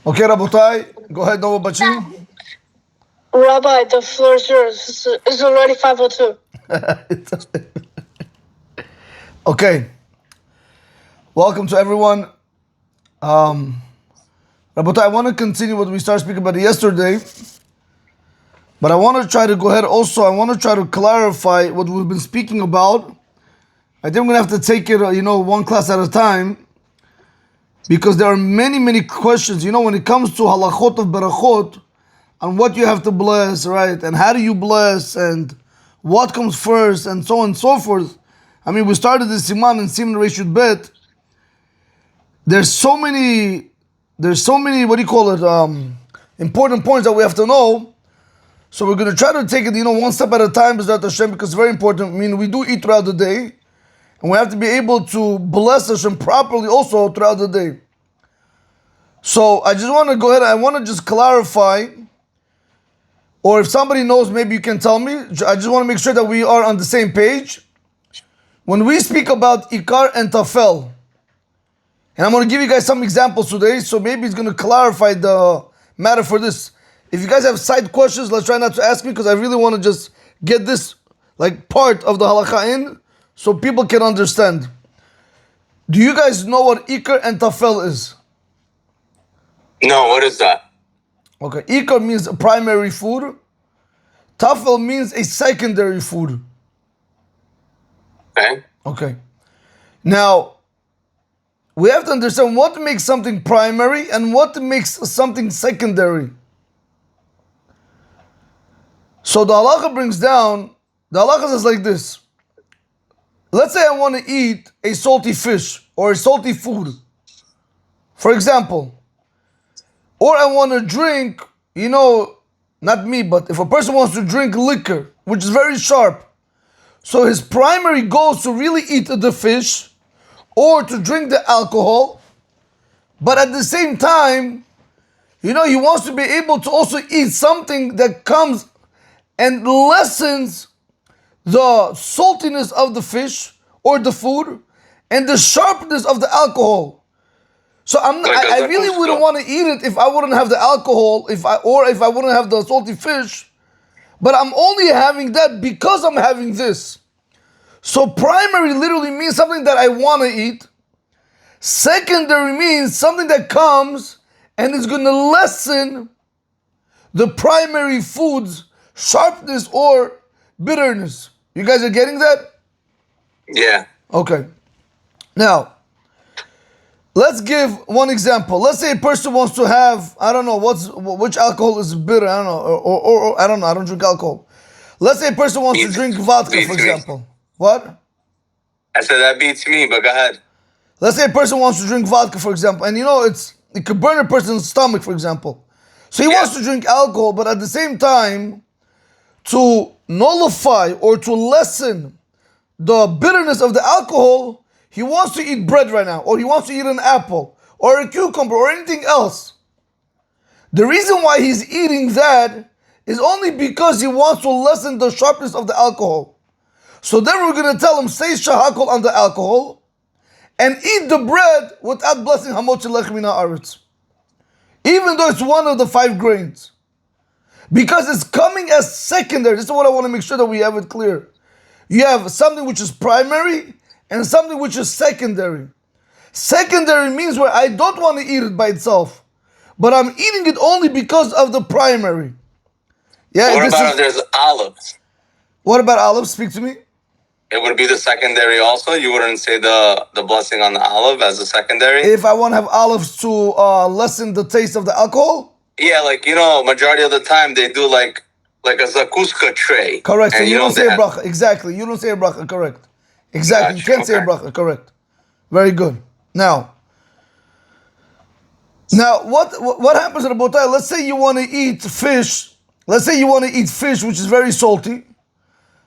Okay, Rabotai, go ahead, Nova Bachi. Rabbi, the floor is yours. It's already 5:02. Okay, welcome to everyone. Rabotai, I want to continue what we started speaking about yesterday, but I want to try to go ahead also. I want to try to clarify what we've been speaking about. I think we're going to have to take it, one class at a time, because there are many, many questions. When it comes to halachot of berachot, and what you have to bless, right? And how do you bless, and what comes first, and so on and so forth. I mean, we started this Siman and Siman Reshut Bet. There's so many, what do you call it, important points that we have to know. So we're going to try to take it, one step at a time, B'ezrat Hashem, because it's very important. I mean, we do eat throughout the day, and we have to be able to bless Hashem properly also throughout the day. So I just want to go ahead, I want to just clarify, or if somebody knows, maybe you can tell me. I just want to make sure that we are on the same page. When we speak about Ikar and Tafel, and I'm going to give you guys some examples today, so maybe it's going to clarify the matter for this. If you guys have side questions, let's try not to ask me, because I really want to just get this part of the halakha in, so people can understand. Do you guys know what Ikar and Tafel is? No, what is that? Okay, Ikar means a primary food. Tafel means a secondary food. Okay. Now, we have to understand what makes something primary and what makes something secondary. So the halakha brings down, the halakha says like this. Let's say I want to eat a salty fish or a salty food, for example. Or I want to drink, not me, but if a person wants to drink liquor, which is very sharp, so his primary goal is to really eat the fish or to drink the alcohol, but at the same time, he wants to be able to also eat something that comes and lessens the saltiness of the fish or the food and the sharpness of the alcohol. So I really wouldn't want to eat it if I wouldn't have the alcohol, if I wouldn't have the salty fish. But I'm only having that because I'm having this. So primary literally means something that I want to eat. Secondary means something that comes and is going to lessen the primary food's sharpness or bitterness. You guys are getting that? Yeah. Okay. Now, let's give one example. Let's say a person wants to have, I don't know, which alcohol is bitter, I don't know, or I don't know, I don't drink alcohol. Let's say a person wants to drink vodka, for example. What? I said that beats me, but go ahead. Let's say a person wants to drink vodka, for example, and it could burn a person's stomach, for example. So he wants to drink alcohol, but at the same time, to nullify or to lessen the bitterness of the alcohol, he wants to eat bread right now, or he wants to eat an apple, or a cucumber, or anything else. The reason why he's eating that is only because he wants to lessen the sharpness of the alcohol. So then we're going to tell him, say shahakol on the alcohol, and eat the bread without blessing hamot shelech min haaretz, even though it's one of the 5 grains. Because it's coming as secondary. This is what I want to make sure that we have it clear. You have something which is primary and something which is secondary. Secondary means where I don't want to eat it by itself, but I'm eating it only because of the primary. Yeah. What about if there's olives? What about olives? Speak to me. It would be the secondary also? You wouldn't say the blessing on the olive as a secondary? If I want to have olives to lessen the taste of the alcohol? Yeah, majority of the time they do like a zakuska tray. Correct. So you don't say a bracha. Exactly. You don't say a bracha. Correct. Exactly. You can't say a bracha. Correct. Very good. Now what happens in a botai? Let's say you want to eat fish. Let's say you want to eat fish, which is very salty.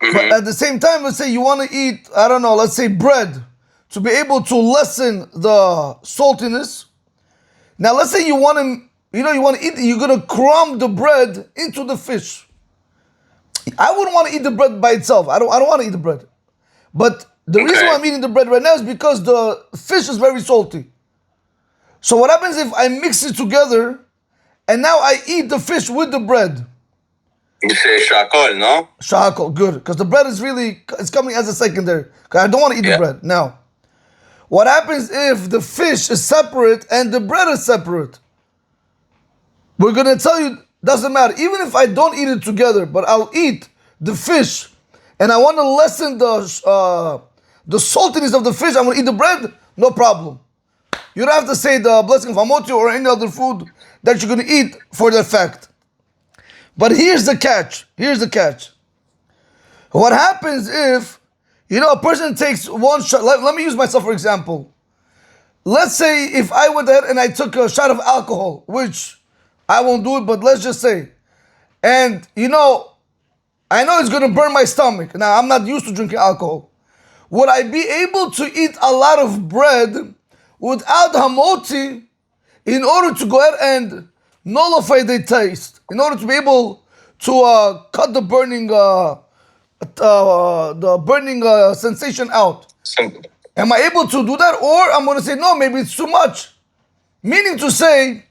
But at the same time, let's say you want to eat, I don't know, let's say bread, to be able to lessen the saltiness. Now let's say you want to eat, you're going to crumb the bread into the fish. I wouldn't want to eat the bread by itself. I don't want to eat the bread. But the reason why I'm eating the bread right now is because the fish is very salty. So what happens if I mix it together and now I eat the fish with the bread? You say shakol, no? Shahakol, good. Because the bread is really, it's coming as a secondary. Because I don't want to eat the Yeah. bread. Now, what happens if the fish is separate and the bread is separate? We're going to tell you, doesn't matter. Even if I don't eat it together, but I'll eat the fish and I want to lessen the saltiness of the fish, I'm going to eat the bread, no problem. You don't have to say the blessing of Hamoti or any other food that you're going to eat for the fact. But here's the catch. Here's the catch. What happens if, a person takes one shot. Let me use myself for example. Let's say if I went ahead and I took a shot of alcohol, which I won't do it, but let's just say. And, I know it's going to burn my stomach. Now, I'm not used to drinking alcohol. Would I be able to eat a lot of bread without hamoti in order to go ahead and nullify the taste, in order to be able to cut the burning sensation out? Am I able to do that? Or I'm going to say, no, maybe it's too much. Meaning to say,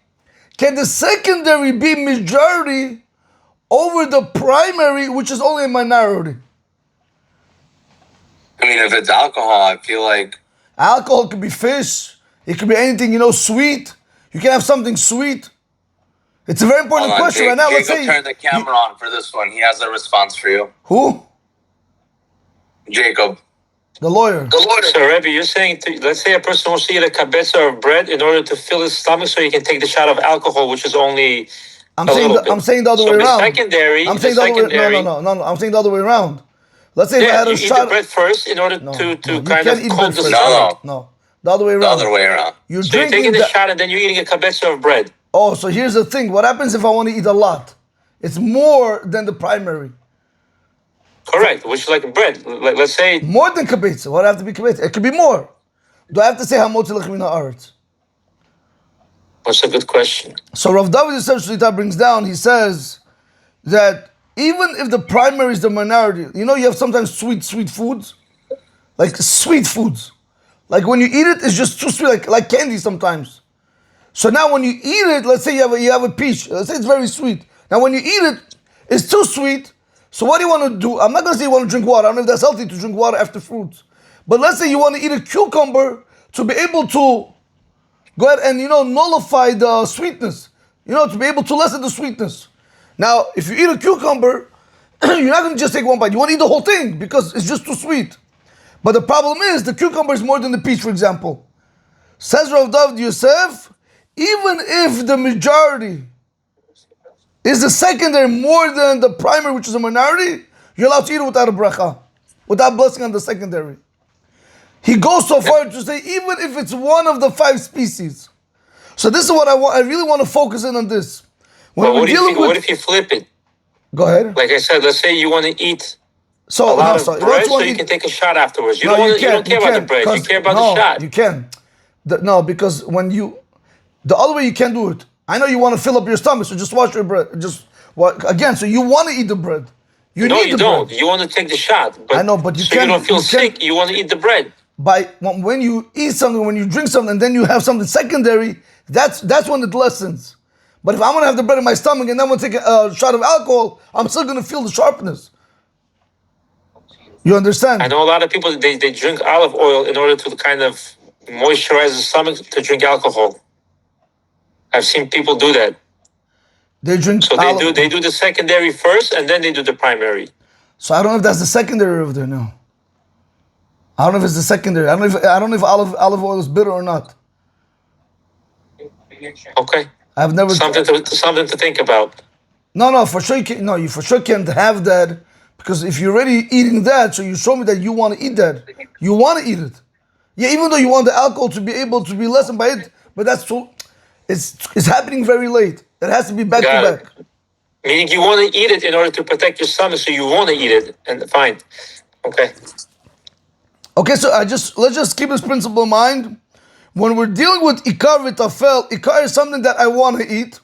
can the secondary be majority over the primary, which is only a minority? I mean, if it's alcohol, I feel like Alcohol could be fish. It could be anything, sweet. You can have something sweet. It's a very important hold on, question right now. Let's Jacob, say turn the camera on for this one. He has a response for you. who? Jacob. The lawyer. So, Rebbe, you're saying, let's say a person wants to eat a kabetza of bread in order to fill his stomach so he can take the shot of alcohol, which is only I'm a saying little bit. I'm saying the other So way the around. secondary, I'm saying the other way. No. I'm saying the other way around. Let's say if I Yeah, had you a eat shot. the bread first in order No, to you kind can't of eat coat bread the first. stomach. No, the other way The around. other way around. You're So you're drinking taking the shot and then you're eating a kabetza of bread. Oh, so here's the thing. What happens if I want to eat a lot? It's more than the primary. Correct, which is like bread. Let's say, More than kabetza. What have to be kabetza? It could be more. Do I have to say hamotzi lechmina aretz? that's a good question. So Rav David Yosef Shlita brings down, he says that even if the primary is the minority, you have sometimes sweet foods, like sweet foods. Like when you eat it, it's just too sweet, like candy sometimes. So now when you eat it, let's say you have a peach, let's say it's very sweet. Now when you eat it, it's too sweet. So what do you want to do? I'm not going to say you want to drink water. I don't know if that's healthy to drink water after fruits. But let's say you want to eat a cucumber to be able to go ahead and, nullify the sweetness. To be able to lessen the sweetness. Now, if you eat a cucumber, you're not going to just take one bite. You want to eat the whole thing because it's just too sweet. But the problem is the cucumber is more than the peach, for example. Says Rav David Yosef, even if the majority is the secondary more than the primary, which is a minority, you're allowed to eat it without a bracha, without blessing on the secondary. He goes so far to say, even if it's one of the 5 species. So this is what I want. I really want to focus in on this. When Well, what if you flip it? Go ahead. Like I said, let's say you want to eat So a lot so of you bread want so to you eat- can take a shot afterwards. You No, don't can't. care about the bread. You care about the shot. You can. No, because when the other way you can't do it. I know you want to fill up your stomach, so just wash your bread. Again, so you want to eat the bread. No, need you the don't. bread. You want to take the shot. But I know, but you so can't- you don't feel you can't- sick. You want to eat the bread. When you eat something, when you drink something, and then you have something secondary, that's when it lessens. But if I'm gonna have the bread in my stomach and then I'm gonna take a shot of alcohol, I'm still gonna feel the sharpness. You understand? I know a lot of people, they drink olive oil in order to kind of moisturize the stomach to drink alcohol. I've seen people do that. They drink So olive. they do the secondary first and then they do the primary. So I don't know if that's the secondary over there now. I don't know if it's the secondary. I don't know if olive oil is bitter or not. Okay. I've never Something to think about. No, for sure you can. No, you for sure can't have that because if you're already eating that, so you show me that you want to eat that. You want to eat it. Yeah, even though you want the alcohol to be able to be lessened by it, but that's too. It's happening very late. It has to be back Got to it. back. Meaning you want to eat it in order to protect your stomach, so you want to eat it. And fine. Okay. Okay, so let's just keep this principle in mind. When we're dealing with ikar v'tafel, ikar is something that I want to eat.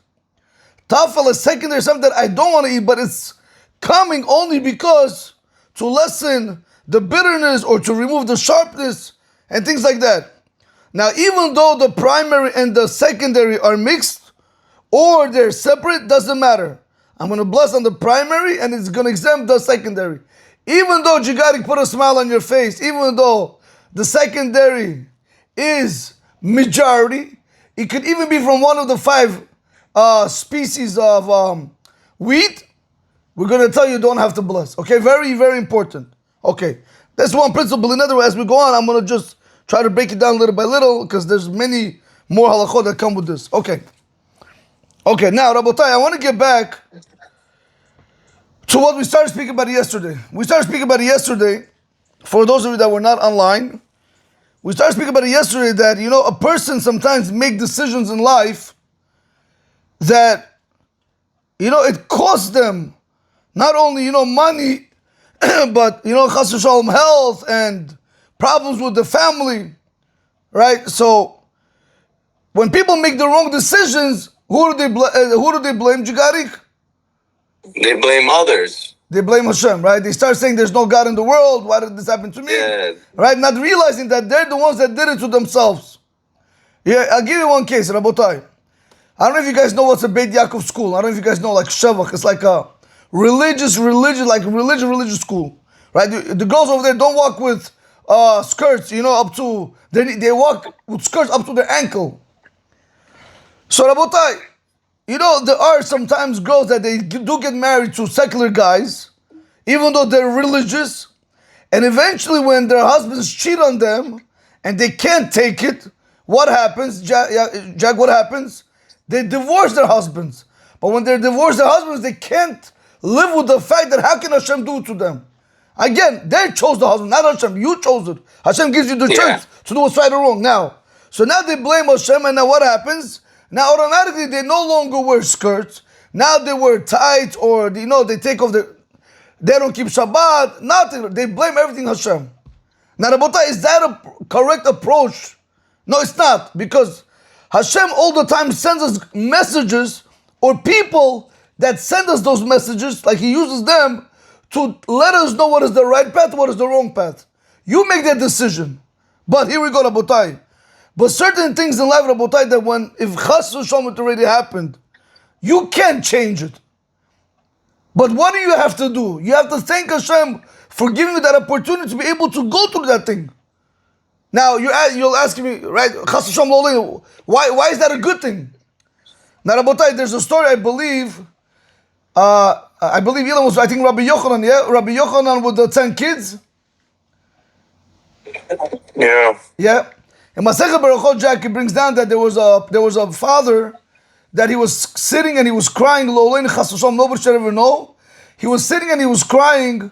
Tafel is secondary, something that I don't want to eat, but it's coming only because to lessen the bitterness or to remove the sharpness and things like that. Now, even though the primary and the secondary are mixed or they're separate, doesn't matter. I'm going to bless on the primary and it's going to exempt the secondary. Even though you got to put a smile on your face, even though the secondary is majority, it could even be from one of the 5 species of wheat, we're going to tell you don't have to bless. Okay, very, very important. Okay, that's one principle. In other words, as we go on, I'm going to just try to break it down little by little because there's many more halachot that come with this. Okay. Okay, now, Rabotai, I want to get back to what we started speaking about yesterday. We started speaking about it yesterday, for those of you that were not online. We started speaking about it yesterday that, a person sometimes make decisions in life that, it costs them not only, money, but, chas v'shalom, health and problems with the family, right? So, when people make the wrong decisions, who do they blame, Jigarik? They blame others. They blame Hashem, right? They start saying there's no God in the world. Why did this happen to me? Yeah. Right? Not realizing that they're the ones that did it to themselves. Yeah, I'll give you one case, Rabotai. I don't know if you guys know what's a Beit Yaakov school. I don't know if you guys know, like Shevach. It's like a religious school, right? The girls over there don't walk with skirts, up to, they walk with skirts up to their ankle. So Rabotai, there are sometimes girls that they do get married to secular guys, even though they're religious, and eventually when their husbands cheat on them and they can't take it, what happens, Jack, what happens? They divorce their husbands. But when they divorce their husbands, they can't live with the fact that how can Hashem do it to them? Again, they chose the husband, not Hashem. You chose it. Hashem gives you the choice to do what's right or wrong. Now they blame Hashem, and now what happens? Now automatically they no longer wear skirts. Now they wear tights, or they take off they don't keep Shabbat. Nothing. They blame everything Hashem. Now, Rabotai, is that a correct approach? No, it's not, because Hashem all the time sends us messages, or people that send us those messages, like He uses them to let us know what is the right path, what is the wrong path. You make that decision. But here we go, Rabotai. But certain things in life, Rabotai, that if Chas v'Shalom it already happened, you can't change it. But what do you have to do? You have to thank Hashem for giving you that opportunity to be able to go through that thing. Now, you'll ask me, right, Chas v'Shalom lo aleinu, why is that a good thing? Now, Rabotai, there's a story, I believe Ilan was, I think, Rabbi Yochanan, yeah? Rabbi Yochanan with the 10 kids? Yeah. Yeah. In Masechet Berachot, Jack, it brings down that there was a father that he was sitting and he was crying, Lo aleinu chas v'shalom, nobody should ever know. He was sitting and he was crying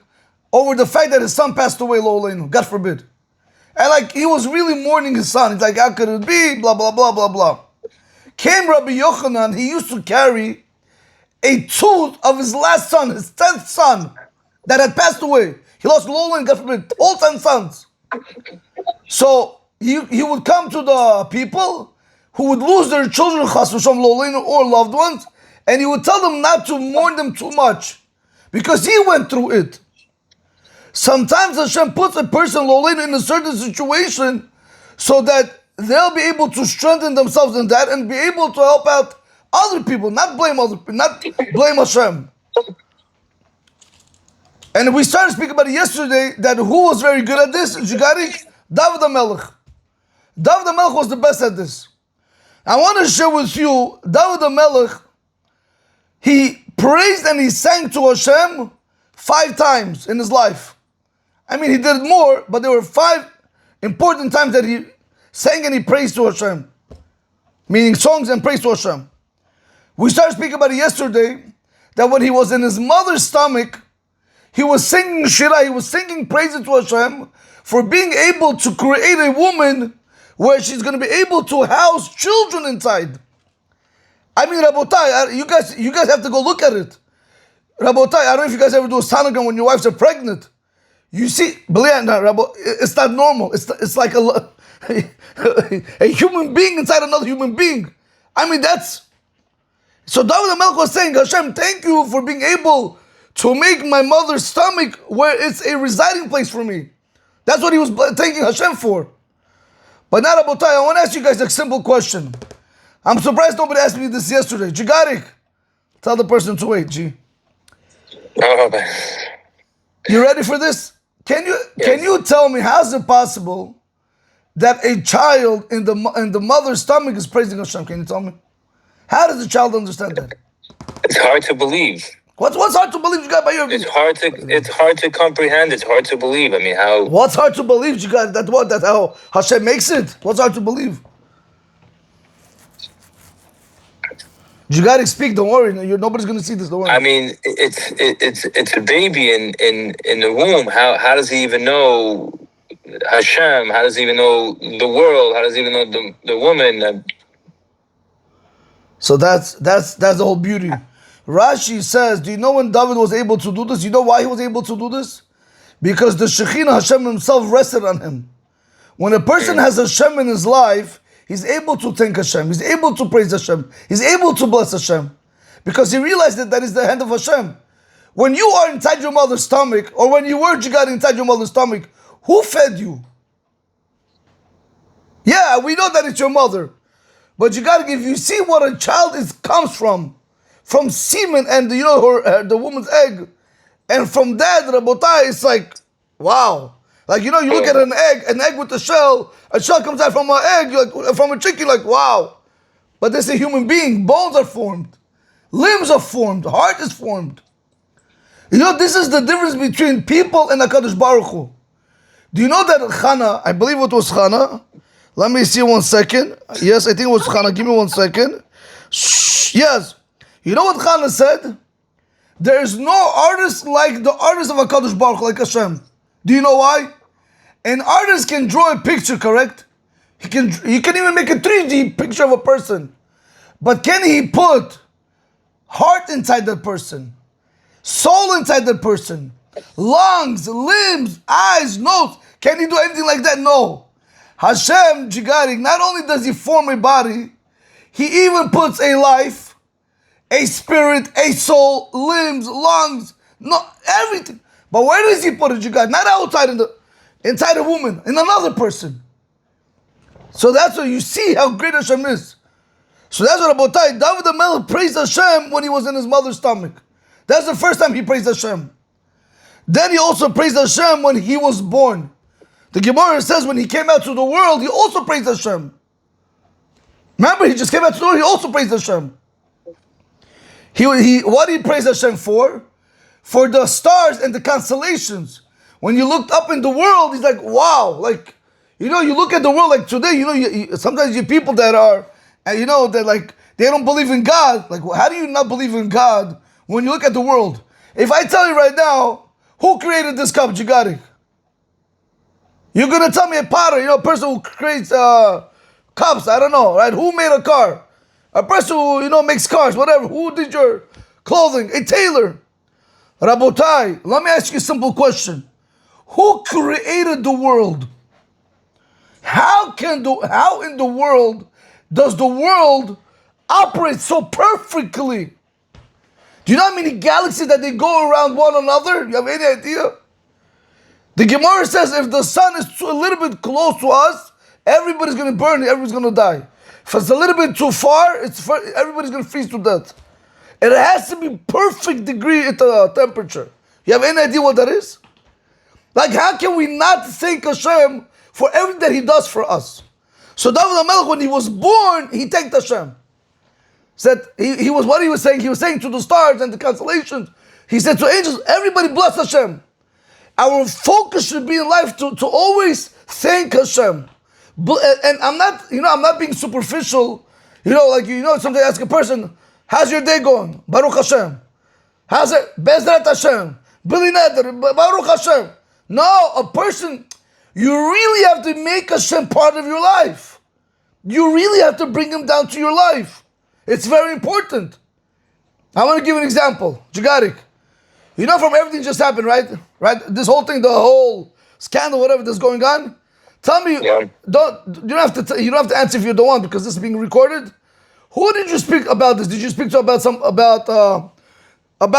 over the fact that his son passed away, Lo aleinu, God forbid. And he was really mourning his son. He's like, how could it be? Blah, blah, blah, blah, blah. Came Rabbi Yochanan, he used to carry a tooth of his last son, his 10th son, that had passed away. He lost Lo aleinu, God forbid, all 10 sons. So he would come to the people who would lose their children, chas v'shalom lo aleinu, or loved ones, and he would tell them not to mourn them too much, because he went through it. Sometimes Hashem puts a person, lo aleinu, in a certain situation so that they'll be able to strengthen themselves in that and be able to help out other people, not blame Hashem. And we started speaking about it yesterday, that who was very good at this? Jigarik, David HaMelech. David HaMelech was the best at this. I want to share with you, David HaMelech, he praised and he sang to Hashem 5 times in his life. I mean, he did more, but there were 5 important times that he sang and he praised to Hashem. Meaning songs and praise to Hashem. We started speaking about it yesterday, that when he was in his mother's stomach, he was singing Shirah, he was singing praises to Hashem for being able to create a woman where she's going to be able to house children inside. I mean, Rabotai, you guys have to go look at it. Rabotai, I don't know if you guys ever do a sonogram when your wives are pregnant. You see, it's not normal. It's like a human being inside another human being. I mean, so David HaMelech was saying, Hashem, thank you for being able to make my mother's stomach where it's a residing place for me. That's what he was thanking Hashem for. But now, Rabotai, I want to ask you guys a simple question. I'm surprised nobody asked me this yesterday. Jigarik, tell the person to wait, G. Oh, man. You ready for this? Can you tell me how is it possible that a child in the mother's stomach is praising Hashem? Can you tell me? How does the child understand that? It's hard to believe. What's hard to believe, you got by your view? It's hard to comprehend. It's hard to believe. I mean, how? What's hard to believe, you got that's how Hashem makes it? What's hard to believe? You gotta speak. Don't worry. Nobody's gonna see this. Don't worry. I mean, it's a baby in the womb. How does he even know Hashem? How does he even know the world? How does he even know the woman? So that's the whole beauty. Rashi says, do you know when David was able to do this? You know why he was able to do this? Because the Shekhinah Hashem himself rested on him. When a person has Hashem in his life, he's able to thank Hashem. He's able to praise Hashem. He's able to bless Hashem. Because he realized that is the hand of Hashem. When you are inside your mother's stomach, or when you were Jigad inside your mother's stomach, who fed you? Yeah, we know that it's your mother. But you gotta if you see what a child comes from semen and the woman's egg, and from that, Rabotai, it's like, wow. Like, you look at an egg with a shell comes out from an egg, from a chicken, like, wow. But this is a human being. Bones are formed. Limbs are formed. Heart is formed. This is the difference between people and HaKadosh Baruch Hu. Do you know that Chana, I believe it was Chana. Let me see 1 second. Yes, I think it was Chana. Give me 1 second. Shh. Yes. You know what Chana said? There is no artist like the artist of HaKadosh Baruch Hu, like Hashem. Do you know why? An artist can draw a picture, correct? He can even make a 3D picture of a person. But can he put heart inside that person? Soul inside that person? Lungs, limbs, eyes, nose? Can he do anything like that? No. Hashem, Jigarik, not only does he form a body, he even puts a life, a spirit, a soul, limbs, lungs, everything. But where does he put it, Jigarik? Not outside inside a woman, in another person. So that's why you see how great Hashem is. So that's what Rabotai, David HaMelech praised Hashem when he was in his mother's stomach. That's the first time he praised Hashem. Then he also praised Hashem when he was born. The Gemara says when he came out to the world, he also praised Hashem. Remember, he just came out to the world, he also praised Hashem. What did he praise Hashem for? For the stars and the constellations. When you looked up in the world, he's like, wow. Like, you look at the world like today, sometimes you people that are, that like, they don't believe in God. Like, how do you not believe in God when you look at the world? If I tell you right now, who created this cup, Jigarik? You're going to tell me a potter, a person who creates cups, I don't know, right? Who made a car? A person who, makes cars, whatever. Who did your clothing? A tailor. Rabotai, let me ask you a simple question. Who created the world? How in the world does the world operate so perfectly? Do you know how many galaxies that they go around one another? You have any idea? The Gemara says if the sun is a little bit close to us, everybody's going to burn, everybody's going to die. If it's a little bit too far, everybody's going to freeze to death. It has to be perfect degree at the temperature. You have any idea what that is? Like, how can we not thank Hashem for everything that He does for us? So David HaMelech, when he was born, he thanked Hashem. Said he was what he was saying. He was saying to the stars and the constellations. He said to angels, everybody bless Hashem. Our focus should be in life to always thank Hashem. And I'm not being superficial. Sometimes I ask a person, how's your day going? Baruch Hashem. How's it? Bezrat Hashem. Bili Neder. Baruch Hashem. No, a person, you really have to make Hashem part of your life. You really have to bring Him down to your life. It's very important. I want to give an example. Jigarik. From everything just happened, right? Right? This whole thing, the whole scandal, whatever that's going on. Tell me, Yeah. you don't have to answer if you don't want, because this is being recorded. Who did you speak about this? Did you speak to about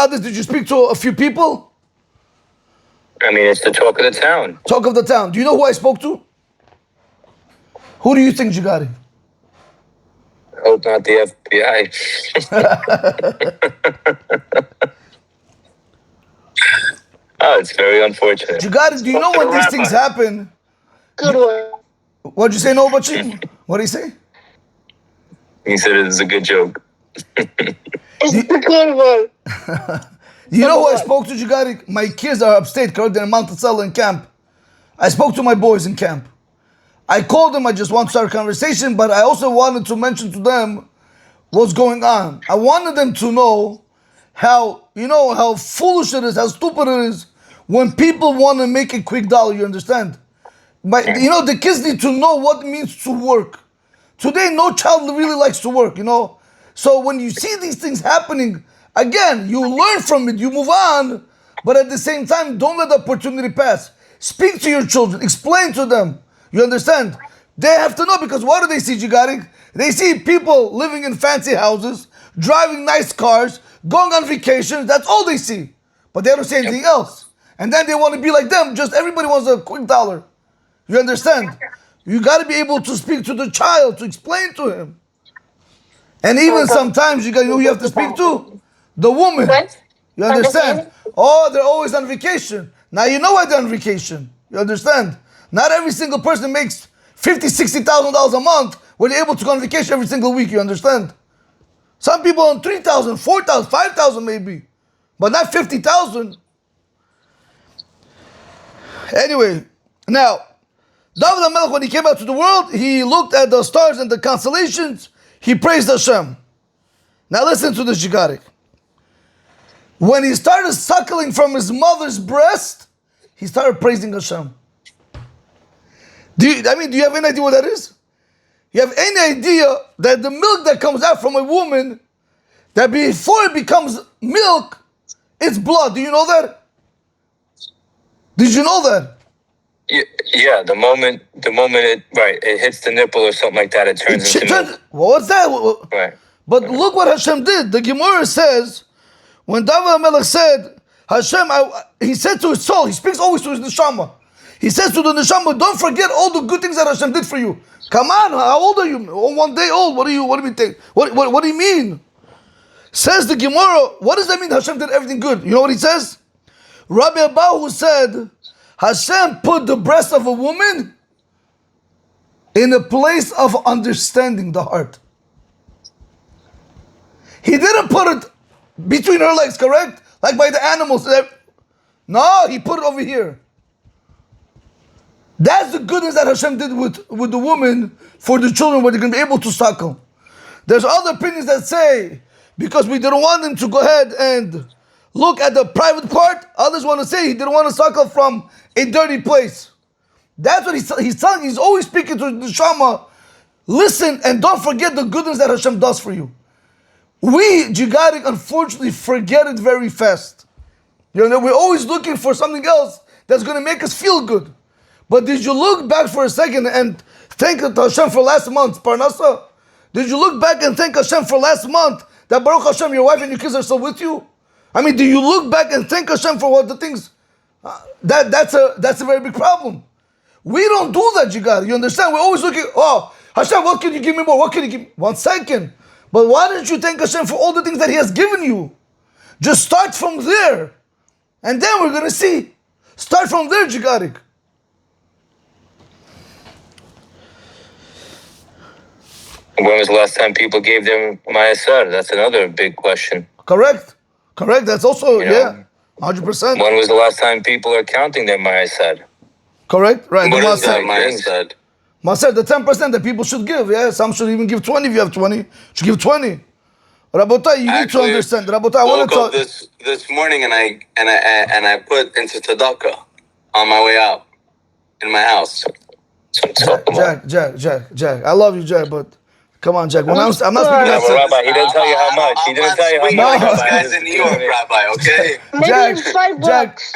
this? Did you speak to a few people? I mean, it's the talk of the town. Talk of the town. Do you know who I spoke to? Who do you think, Jigari? Hope not the FBI. Oh, it's very unfortunate. Jigari, do you know when these things happen? Good one. What'd you say, no, Bachim? What did he say? He said it was a good joke. It's a good one. You know who I spoke to, Jigari? My kids are upstate, correct? They're in Mount Monticello in camp. I spoke to my boys in camp. I called them, I just want to start a conversation, but I also wanted to mention to them what's going on. I wanted them to know how, how foolish it is, how stupid it is when people want to make a quick dollar, you understand? But, the kids need to know what it means to work. Today, no child really likes to work, So when you see these things happening, again, you learn from it, you move on, but at the same time, don't let the opportunity pass. Speak to your children, explain to them. You understand? They have to know, because what do they see, Jigarik? They see people living in fancy houses, driving nice cars, going on vacations. That's all they see. But they don't see anything else. And then they want to be like them. Just everybody wants a quick dollar. You understand? You got to be able to speak to the child, to explain to him. And even sometimes you who you have to speak to? The woman. You understand? Oh, they're always on vacation. Now you know why they're on vacation. You understand? Not every single person makes $50,000, $60,000 a month when they're able to go on vacation every single week. You understand? Some people on 3,000, 4,000, 5,000 maybe, but not 50,000. Anyway, now David HaMelech, when he came out to the world, he looked at the stars and the constellations. He praised Hashem. Now listen to this, Jigarik. When he started suckling from his mother's breast, he started praising Hashem. Do you have any idea what that is? You have any idea that the milk that comes out from a woman, that before it becomes milk, it's blood? Do you know that? Did you know that? Yeah, the moment it hits the nipple or something like that, it turns into milk. What's that? Right. But look what Hashem did. The Gemara says, when David HaMelech said, Hashem, he said to his soul, he speaks always to his neshama. He says to the neshama, don't forget all the good things that Hashem did for you. Come on, how old are you? Oh, 1 day old. What do you think? What do you mean? Says the Gemara, what does that mean Hashem did everything good? You know what he says? Rabbi Abahu said, Hashem put the breast of a woman in a place of understanding the heart. He didn't put it between her legs, correct? Like by the animals. No, he put it over here. That's the goodness that Hashem did with the woman for the children, where they're going to be able to suckle. There's other opinions that say, because we didn't want them to go ahead and look at the private part, others want to say he didn't want to suckle from a dirty place. That's what he's telling. He's always speaking to the Shama. Listen and don't forget the goodness that Hashem does for you. We, Jigarik, unfortunately forget it very fast. We're always looking for something else that's going to make us feel good. But did you look back for a second and thank Hashem for last month, Parnasa? Did you look back and thank Hashem for last month that Baruch Hashem, your wife and your kids are still with you? I mean, do you look back and thank Hashem for what the things? That's a very big problem. We don't do that, Jigar. You understand? We're always looking, oh, Hashem, what can you give me more? What can you give me? 1 second. But why don't you thank Hashem for all the things that He has given you? Just start from there. And then we're going to see. Start from there, Jigarik. When was the last time people gave them Ma'asar? That's another big question. Correct. That's also, 100%. When was the last time people are counting their Ma'asar? Correct. Right. What is that Ma'asar? Ma'asar, the 10% that people should give. Yeah, some should even give 20 if you have 20. Should give 20. Rabotai, you need to understand. Rabotai, I want to talk. This morning, and I put into tzedakah on my way out in my house. Jack. I love you, Jack, but come on, Jack. I'm not speaking about Rabbi, he didn't tell you how much. He didn't tell you how much. Guys in New York, Rabbi, okay? Maybe $5.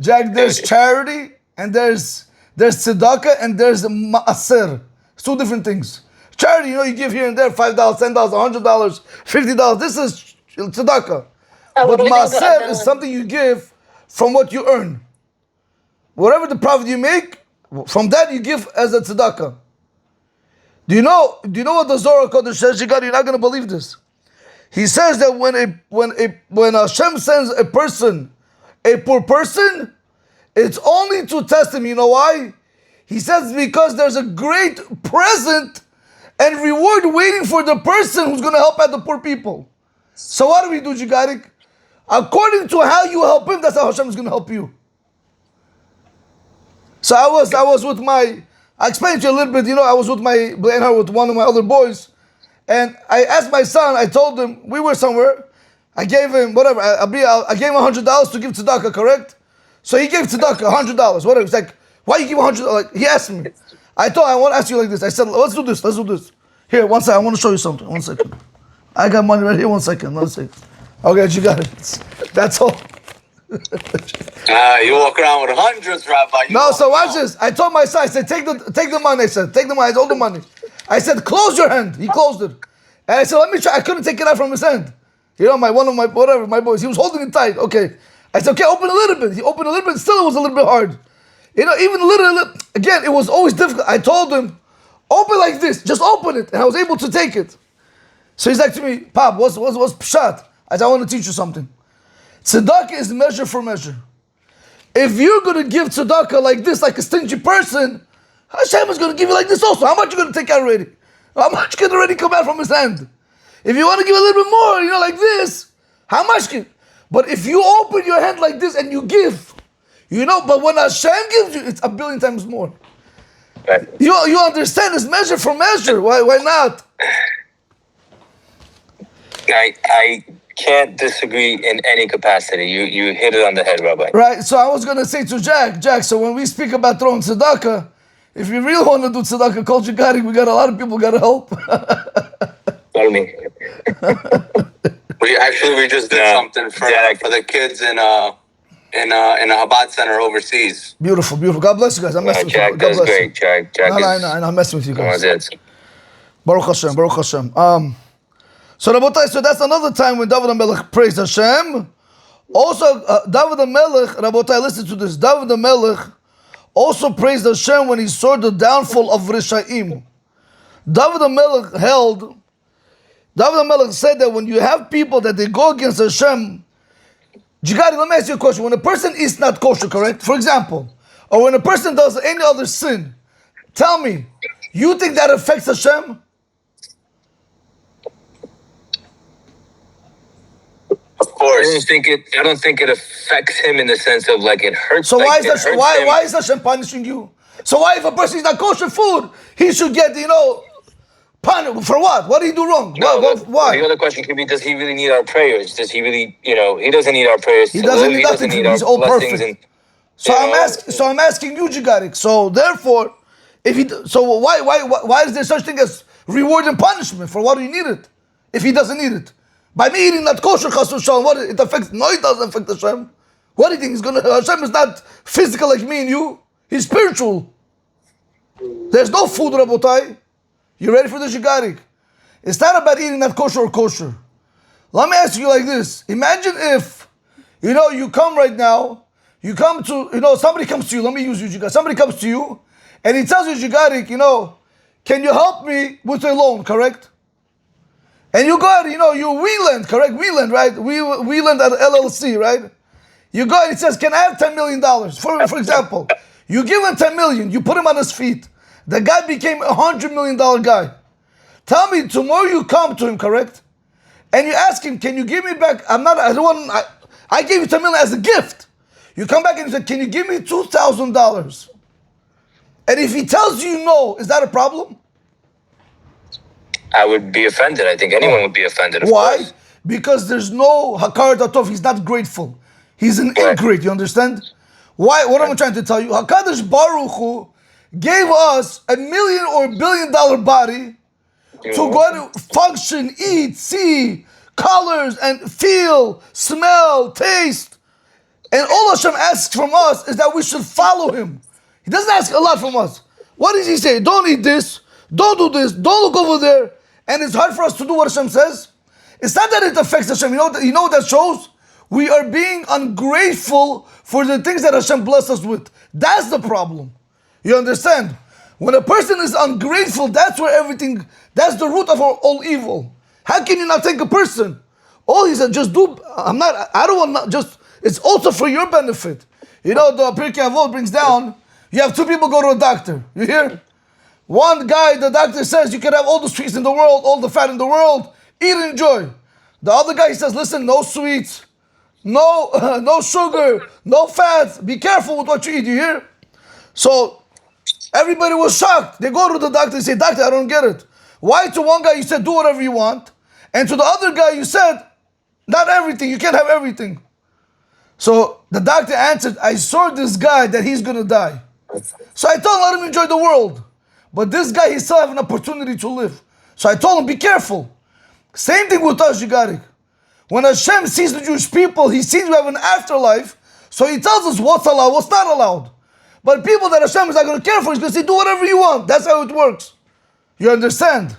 Jack, there's charity and there's tzedakah and there's ma'aser. It's 2 different things. Charity, you give here and there $5, $10, $100, $50. This is tzedakah. But ma'aser is something you give from what you earn. Whatever the profit you make, from that you give as a tzedakah. Do you know what the Zohar Kodesh says? You're not gonna believe this. He says that when Hashem sends a person, a poor person, it's only to test him. You know why? He says because there's a great present and reward waiting for the person who's gonna help out the poor people. So what do we do, Jigarik? According to how you help him, that's how Hashem is gonna help you. So I was with I explained to you a little bit, I was with with one of my other boys, and I asked my son, I told him, we were somewhere, I gave him, whatever, I gave him $100 to give tzedakah, correct? So he gave tzedakah, $100, whatever. He's like, why you give $100? Like, he asked me. I want to ask you like this. I said, let's do this. Here, one second, I want to show you something, 1 second. I got money right here, 1 second, Okay, you got it. That's all. You walk around with hundreds, Rabbi. No, so watch this. I told my son, I said, take the money. I said, take the money. I told the money. I said, close your hand. He closed it. And I said, let me try. I couldn't take it out from his hand. My boys, he was holding it tight. Okay. I said, okay, open a little bit. He opened a little bit. Still, it was a little bit hard. Even a little, again, it was always difficult. I told him, open like this. Just open it. And I was able to take it. So he's like to me, Pop, what's pshat? I said, I want to teach you something. Tzedakah is measure for measure. If you're going to give tzedakah like this, like a stingy person, Hashem is going to give you like this also. How much you going to take out already? How much can already come out from his hand? If you want to give a little bit more, like this, how much can? But if you open your hand like this and you give, but when Hashem gives you, it's 1,000,000,000 times more. Right. You understand? It's measure for measure. Why not? I can't disagree in any capacity. You hit it on the head, Rabbi. Right. So I was going to say to Jack, so when we speak about throwing tzedakah, if you really want to do tzedakah culture, we got a lot of people got to help. Follow me. We just did something for the kids in a Chabad center overseas. Beautiful. God bless you guys. I'm messing with you. Jack does great. Jack I'm messing with you guys. Baruch Hashem. So Rabotai, so that's another time when David HaMelech praised Hashem. Also, David HaMelech, Rabotai, listen to this. David HaMelech also praised Hashem when he saw the downfall of Rishaim. David HaMelech said that when you have people that they go against Hashem, Jigari, let me ask you a question. When a person is not kosher, correct? For example, or when a person does any other sin, tell me, you think that affects Hashem? Of course. I don't think it affects him in the sense of like it hurts. So why is Hashem punishing you? So why if a person is not kosher food, he should get punished for what? What did he do wrong? Why? The other question could be: does he really need our prayers? Does he really? He doesn't need our prayers. He doesn't need nothing. He's all perfect. So I'm asking you, Jigarik. So therefore, why is there such thing as reward and punishment? For what do you need it if he doesn't need it? By me eating that kosher chasur shalom, what it affects? No, it doesn't affect Hashem. What do you think? Hashem is not physical like me and you. He's spiritual. There's no food, Rabotai. You ready for the Jigarik? It's not about eating that kosher or kosher. Let me ask you like this. Imagine if, you come right now, you come to, somebody comes to you, let me use you, Jigarik. Somebody comes to you, and he tells you, Jigarik, can you help me with a loan, correct? And you go out, you Wieland, correct? Wieland, right? Wieland at LLC, right? You go and it says, can I have $10 million? For example, you give him 10 million, you put him on his feet. The guy became $100 million guy. Tell me, tomorrow you come to him, correct? And you ask him, can you give me back? I gave you 10 million as a gift. You come back and you say, can you give me $2,000? And if he tells you no, is that a problem? I would be offended. I think anyone would be offended. Why? Course. Because there's no hakarat atov. He's not grateful. He's an ingrate. You understand? Why? What am I trying to tell you? Hakadosh Baruch Hu gave us $1 million or $1 billion body to go to function, eat, see, colors, and feel, smell, taste. And all Hashem asks from us is that we should follow Him. He doesn't ask a lot from us. What does He say? Don't eat this. Don't do this. Don't look over there. And it's hard for us to do what Hashem says. It's not that it affects Hashem. You know what that shows? We are being ungrateful for the things that Hashem blessed us with. That's the problem. You understand? When a person is ungrateful, that's where everything, that's the root of all evil. How can you not thank a person? All he said, just do, I don't want, just, it's also for your benefit. You know, the Pirkei Avot brings down, you have two people go to a doctor. You hear? One guy, the doctor says, you can have all the sweets in the world, all the fat in the world, eat and enjoy. The other guy says, listen, no sweets, no, no sugar, no fat, be careful with what you eat, you hear? So, everybody was shocked. They go to the doctor and say, doctor, I don't get it. Why to one guy you said, do whatever you want, and to the other guy you said, not everything, you can't have everything. So the doctor answered, I saw this guy that he's going to die. So I told him, let him enjoy the world. But this guy, he still have an opportunity to live. So I told him, be careful. Same thing with us, Yigarik. When Hashem sees the Jewish people, he sees we have an afterlife, so he tells us what's allowed, what's not allowed. But people that Hashem is not going to care for, he's going to say, do whatever you want. That's how it works. You understand?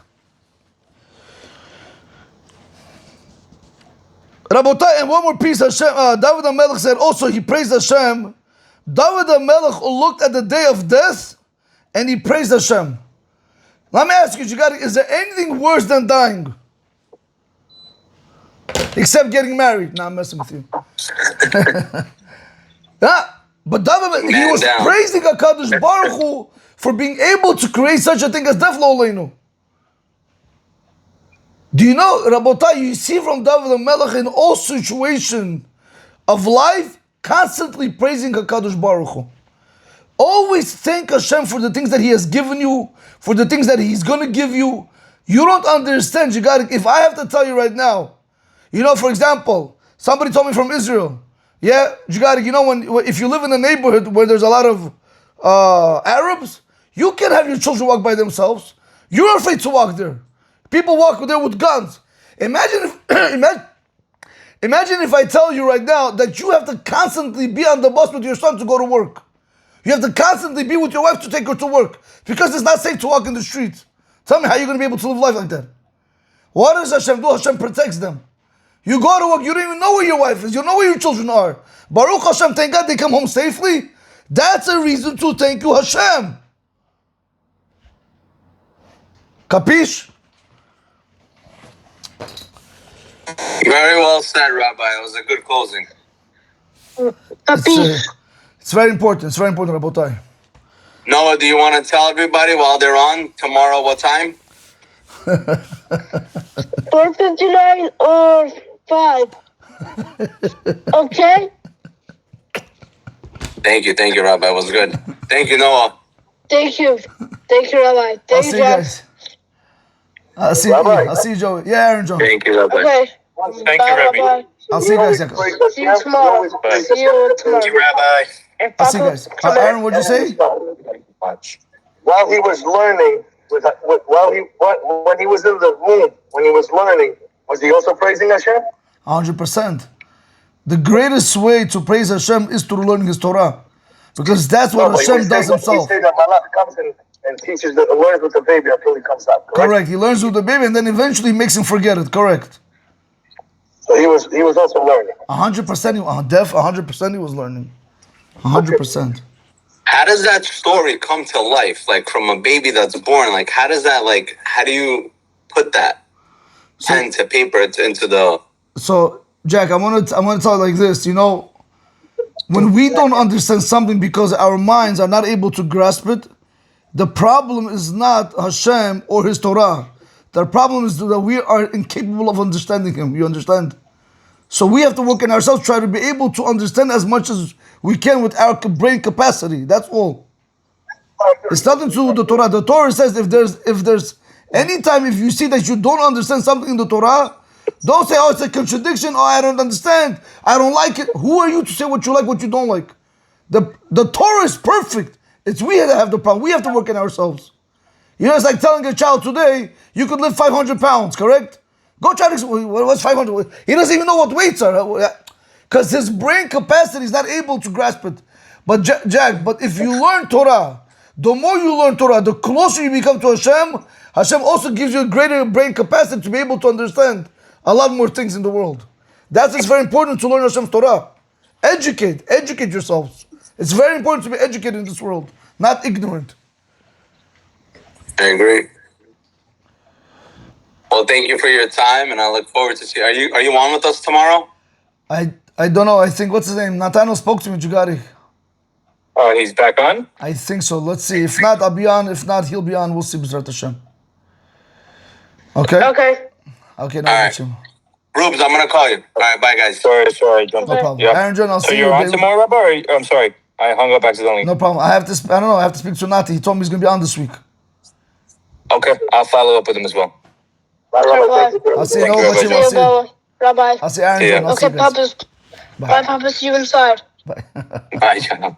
Rabotai, and one more piece, Hashem, David HaMelech said also, he praised Hashem. David HaMelech looked at the day of death and he praised Hashem. Let me ask you, is there anything worse than dying? Except getting married. Nah, I'm messing with you. Yeah, but David, he was praising HaKadosh Baruch Hu for being able to create such a thing as death lo aleinu. Do you know, Rabotai, you see from David HaMelech in all situations of life, constantly praising HaKadosh Baruch Hu. Always thank Hashem for the things that He has given you, for the things that He's going to give you. You don't understand, you got it. If I have to tell you right now, you know, for example, somebody told me from Israel, yeah, you got it. You know, if you live in a neighborhood where there's a lot of Arabs, you can have your children walk by themselves. You're afraid to walk there. People walk there with guns. Imagine if I tell you right now that you have to constantly be on the bus with your son to go to work. You have to constantly be with your wife to take her to work because it's not safe to walk in the streets. Tell me how you're going to be able to live life like that. What does Hashem do? Hashem protects them. You go to work, you don't even know where your wife is. You don't know where your children are. Baruch Hashem, thank God they come home safely. That's a reason to thank you, Hashem. Capish? Very well said, Rabbi. It was a good closing. It's very important. It's very important, Rabotai. Noah, do you want to tell everybody while they're on tomorrow what time? 4:59 or 5. Okay? Thank you, Rabbi. It was good. Thank you, Noah. Thank you. Thank you, Rabbi. I'll Thank see you, you Joe. guys. I'll see you, Joey. Yeah, Aaron, Joe. Thank you, Rabbi. Okay. Thank you, Rabbi. Bye. I'll see you guys. Yaakov. See you tomorrow. Bye. See you tomorrow. Thank you, Rabbi. And I'll see you guys. Aaron, what'd you say? While he was learning, when he was in the womb, when he was learning, was he also praising Hashem? 100%. The greatest way to praise Hashem is through learning His Torah. Because that's what Hashem does Himself. He said that Malach comes and teaches, learns with the baby until he comes out. Correct. He learns with the baby and then eventually makes him forget it. Correct. So he was also learning. 100%. Deaf. 100% he was learning. 100%. How does that story come to life? Like from a baby that's born, like how does that, like, how do you put that pen to paper into the... So, Jack, I want to tell you like this, you know, when we don't understand something because our minds are not able to grasp it, the problem is not Hashem or His Torah. The problem is that we are incapable of understanding Him. You understand? So we have to work in ourselves, try to be able to understand as much as we can with our brain capacity. That's all. It's nothing to do with the Torah. The Torah says if there's any time if you see that you don't understand something in the Torah, don't say, oh, it's a contradiction, oh, I don't understand, I don't like it. Who are you to say what you like, what you don't like? The Torah is perfect. It's we that have the problem. We have to work in ourselves. You know, it's like telling a child today, you could lift 500 pounds, correct? Go try to, what's 500? He doesn't even know what weights are. Because his brain capacity is not able to grasp it. But Jack, but if you learn Torah, the more you learn Torah, the closer you become to Hashem, Hashem also gives you a greater brain capacity to be able to understand a lot more things in the world. That's why it's very important to learn Hashem's Torah. Educate yourselves. It's very important to be educated in this world, not ignorant. I agree. Well, thank you for your time, and I look forward to see. Are you on with us tomorrow? I don't know. I think, what's his name? Nathaniel spoke to me, Jugari. Oh, he's back on? I think so. Let's see. If not, I'll be on. If not, he'll be on. We'll see, B'ezrat Hashem. Okay? Okay. Okay, now All I'll right. get you. Rubes, I'm gonna call you. All right, bye, guys. Sorry. No problem. Yeah. Aaron John, I'll So see you're you. on tomorrow, Rabbi? Or, I'm sorry. I hung up accidentally. No problem. I have to, I don't know. I have to speak to Nati. He told me he's going to be on this week. Okay, I'll follow up with him as well. Bye, Rabbi. Thank you. I'll see you. Thank No, you, but Rabbi I'll See see you, you. Rabbi. I'll see Aaron See ya. John. I'll see Okay, you guys. Papa. Bye, Papa. See you inside. Bye. Bye, John.